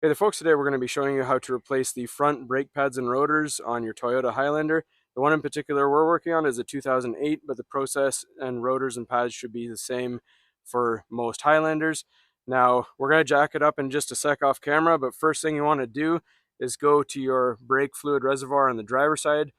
Hey there folks, today we're going to be showing you how to replace the front brake pads and rotors on your Toyota Highlander. The one in particular we're working on is a 2008, but the process and rotors and pads should be the same for most Highlanders. Now, we're going to jack it up in just a sec off camera, but first thing you want to do is go to your brake fluid reservoir on the driver's side,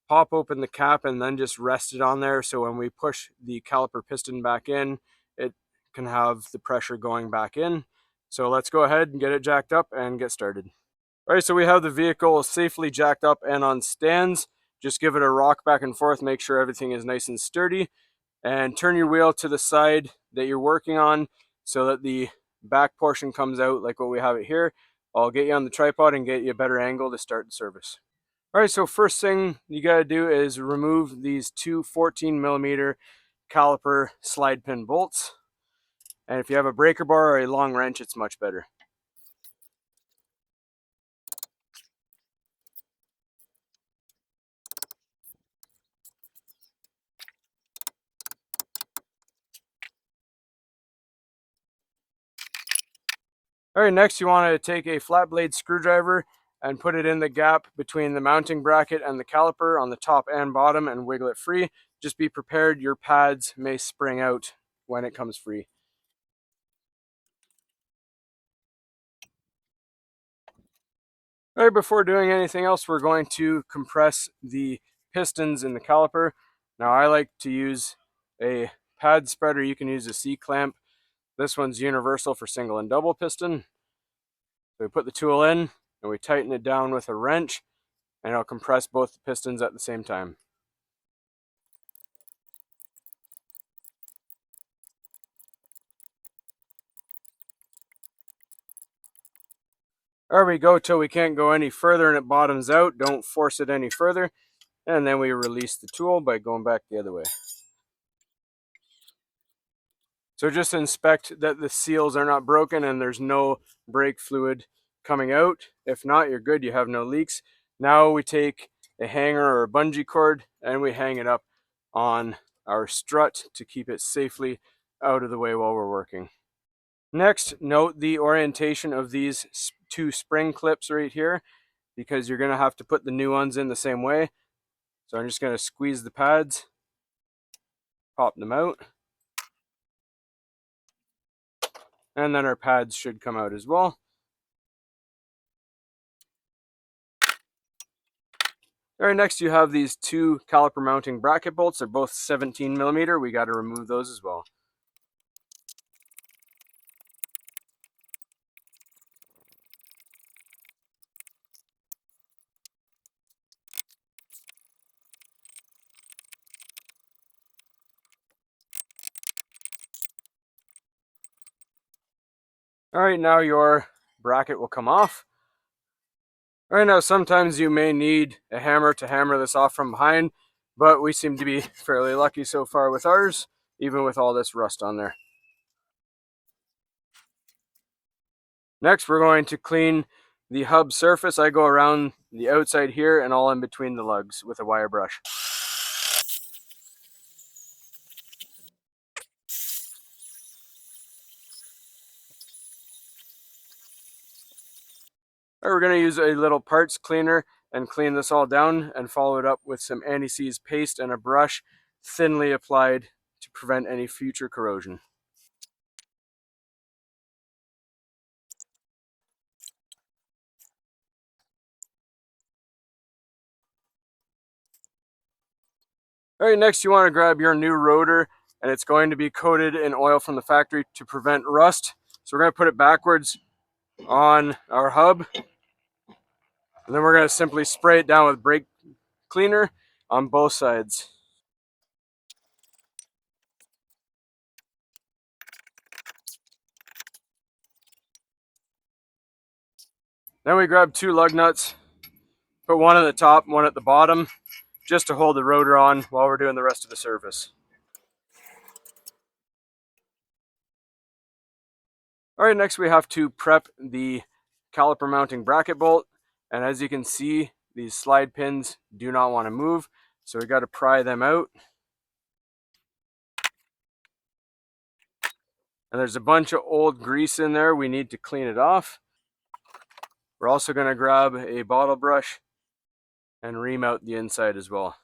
pop open the cap, and then just rest it on there so when we push the caliper piston back in, it can have the pressure going back in. So let's go ahead and get it jacked up and get started. All right, so we have the vehicle safely jacked up and on stands. Just give it a rock back and forth, make sure everything is nice and sturdy, and turn your wheel to the side that you're working on so that the back portion comes out like what we have it here. I'll get you on the tripod and get you a better angle to start the service. All right, so first thing you got to do is remove these two 14mm caliper slide pin bolts. And if you have a breaker bar or a long wrench, it's much better. All right, next you want to take a flat blade screwdriver and put it in the gap between the mounting bracket and the caliper on the top and bottom and wiggle it free. Just be prepared, your pads may spring out when it comes free. All right, before doing anything else, we're going to compress the pistons in the caliper. Now I like to use a pad spreader. You can use a C-clamp. This one's universal for single and double piston. So we put the tool in and we tighten it down with a wrench, and it'll compress both the pistons at the same time. There we go till we can't go any further and it bottoms out. Don't force it any further. And then we release the tool by going back the other way. So just inspect that the seals are not broken and there's no brake fluid coming out. If not, you're good, you have no leaks. Now we take a hanger or a bungee cord and we hang it up on our strut to keep it safely out of the way while we're working. Next, note the orientation of these two spring clips right here, because you're going to have to put the new ones in the same way. So I'm just going to squeeze the pads, pop them out, and then our pads should come out as well. All right, next you have these two caliper mounting bracket bolts. They're both 17mm. We got to remove those as well. All right, now your bracket will come off. All right, now sometimes you may need a hammer to hammer this off from behind, but we seem to be fairly lucky so far with ours, even with all this rust on there. Next, we're going to clean the hub surface. I go around the outside here and all in between the lugs with a wire brush. All right, we're going to use a little parts cleaner and clean this all down and follow it up with some anti-seize paste and a brush thinly applied to prevent any future corrosion. All right, next you want to grab your new rotor, and it's going to be coated in oil from the factory to prevent rust. So we're going to put it backwards on our hub, and then we're going to simply spray it down with brake cleaner on both sides. Then we grab two lug nuts, put one at the top, one at the bottom, just to hold the rotor on while we're doing the rest of the service. All right, next we have to prep the caliper mounting bracket bolt. And as you can see, these slide pins do not want to move, so we got to pry them out. And there's a bunch of old grease in there. We need to clean it off. We're also going to grab a bottle brush and ream out the inside as well.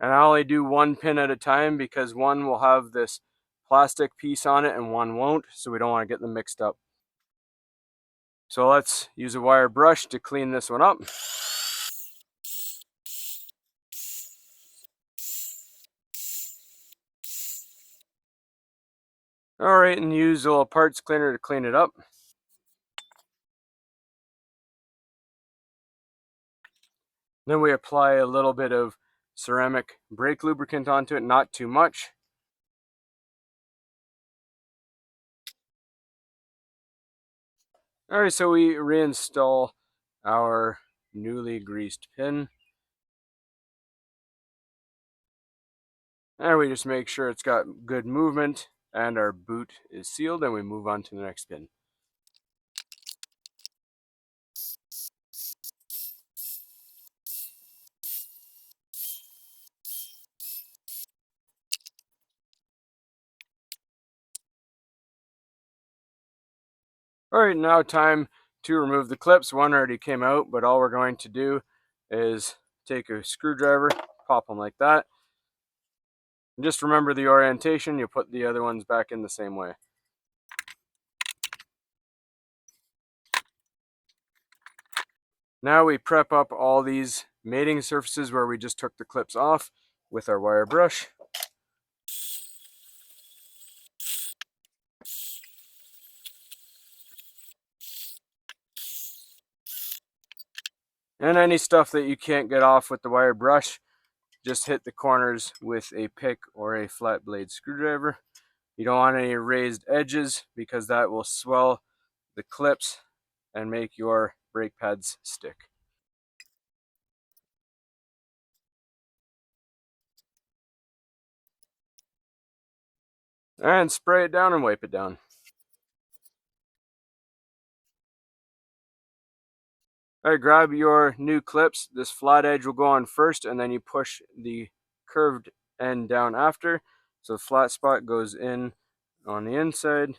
And I only do one pin at a time because one will have this plastic piece on it and one won't, so we don't want to get them mixed up. So let's use a wire brush to clean this one up. Alright, and use a little parts cleaner to clean it up. Then we apply a little bit of ceramic brake lubricant onto it, not too much. Alright, so we reinstall our newly greased pin. And we just make sure it's got good movement and our boot is sealed, and we move on to the next pin. Alright, now time to remove the clips. One already came out, but all we're going to do is take a screwdriver, pop them like that. And just remember the orientation, you put the other ones back in the same way. Now we prep up all these mating surfaces where we just took the clips off with our wire brush. And any stuff that you can't get off with the wire brush, just hit the corners with a pick or a flat blade screwdriver. You don't want any raised edges because that will swell the clips and make your brake pads stick. And spray it down and wipe it down. Alright, grab your new clips. This flat edge will go on first, and then you push the curved end down after. So the flat spot goes in on the inside.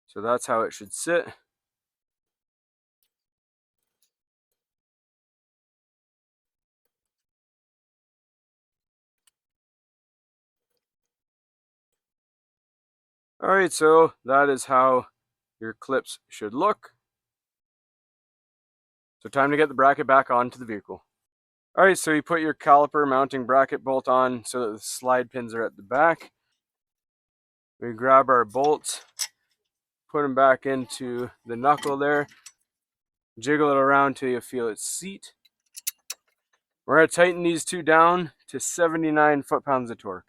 So that's how it should sit. Alright, so that is how your clips should look. So time to get the bracket back onto the vehicle. Alright, so you put your caliper mounting bracket bolt on so that the slide pins are at the back. We grab our bolts, put them back into the knuckle there, jiggle it around till you feel it seat. We're going to tighten these two down to 79 foot-pounds of torque.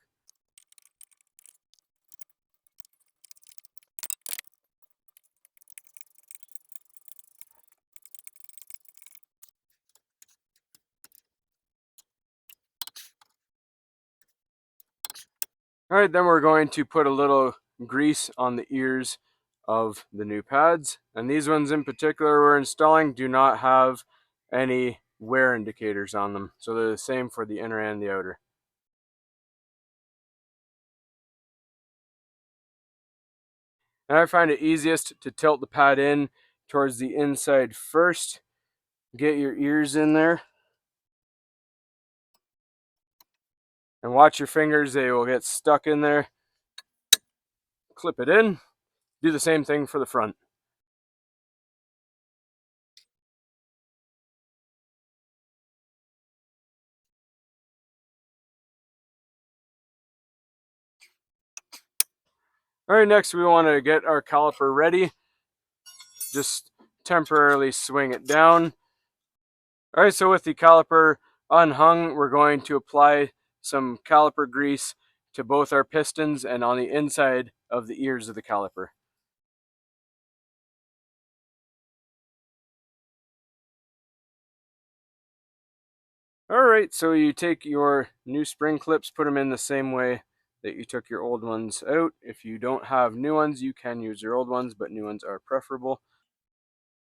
Alright, then we're going to put a little grease on the ears of the new pads. And these ones in particular we're installing do not have any wear indicators on them. So they're the same for the inner and the outer. And I find it easiest to tilt the pad in towards the inside first. Get your ears in there. And watch your fingers, they will get stuck in there. Clip it in. Do the same thing for the front. Alright, next we want to get our caliper ready. Just temporarily swing it down. Alright, so with the caliper unhung, we're going to apply some caliper grease to both our pistons and on the inside of the ears of the caliper. Alright, so you take your new spring clips, put them in the same way that you took your old ones out. If you don't have new ones, you can use your old ones, but new ones are preferable.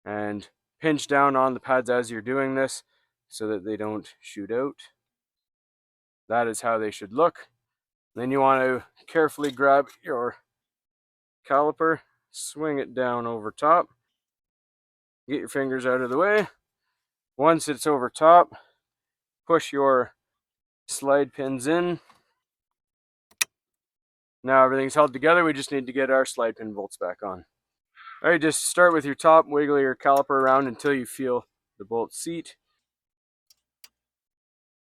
And pinch down on the pads as you're doing this so that they don't shoot out. That is how they should look. Then you want to carefully grab your caliper swing it down over top. Get your fingers out of the way. Once it's over top, push your slide pins in. Now everything's held together, we just need to get our slide pin bolts back on. Alright, just start with your top, wiggle your caliper around until you feel the bolt seat.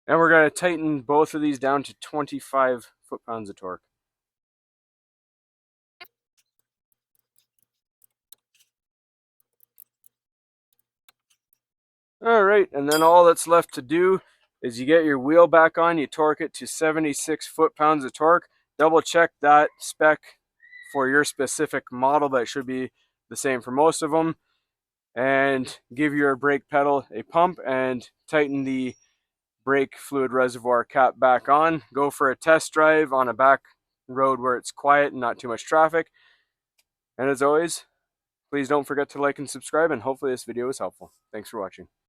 And we're going to tighten both of these down to 25 foot-pounds of torque. Alright, and then all that's left to do is you get your wheel back on, you torque it to 76 foot-pounds of torque. Double check that spec for your specific model. That should be the same for most of them. And give your brake pedal a pump and tighten the brake fluid reservoir cap back on. Go for a test drive on a back road where it's quiet and not too much traffic. And as always, please don't forget to like and subscribe, and hopefully this video was helpful. Thanks for watching.